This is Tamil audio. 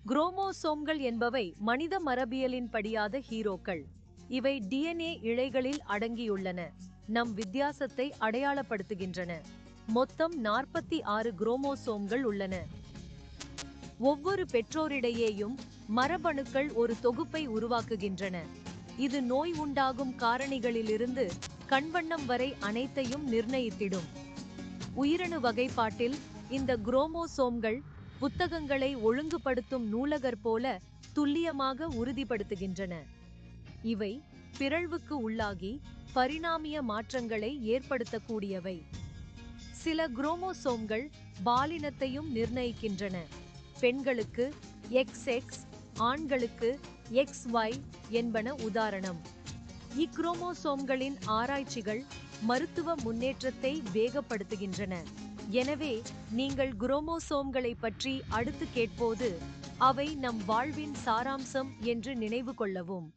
குரோமோசோம்கள் என்பவை மனித மரபியலின் படியாத ஹீரோக்கள். இவை டிஎன்ஏ இழைகளில் அடங்கியுள்ளன, நம் வித்தியாசத்தை அடையாளப்படுத்துகின்றன. மொத்தம் 46 குரோமோசோம்கள் உள்ளன. ஒவ்வொரு பெற்றோரிடையேயும் மரபணுக்கள் ஒரு தொகுப்பை உருவாக்குகின்றன. இது நோய் உண்டாகும் காரணிகளிலிருந்து கண்வண்ணம் வரை அனைத்தையும் நிர்ணயித்திடும். உயிரணு வகைப்பாட்டில் இந்த குரோமோசோம்கள் புத்தகங்களை ஒழுங்குபடுத்தும் நூலகர் போல துல்லியமாக உறுதிப்படுத்துகின்றன. இவை பிறழ்வுக்கு உள்ளாகி பரிணாமிய மாற்றங்களை ஏற்படுத்தக்கூடியவை. சில குரோமோசோம்கள் பாலினத்தையும் நிர்ணயிக்கின்றன. பெண்களுக்கு XX, ஆண்களுக்கு XY என்பன உதாரணம். இக்குரோமோசோம்களின் ஆராய்ச்சிகள் மருத்துவ முன்னேற்றத்தை வேகப்படுத்துகின்றன. எனவே நீங்கள் குரோமோசோம்களை பற்றி அடுத்து கேட்போது அவை நம் வாழ்வின் சாராம்சம் என்று நினைவு கொள்ளவும்.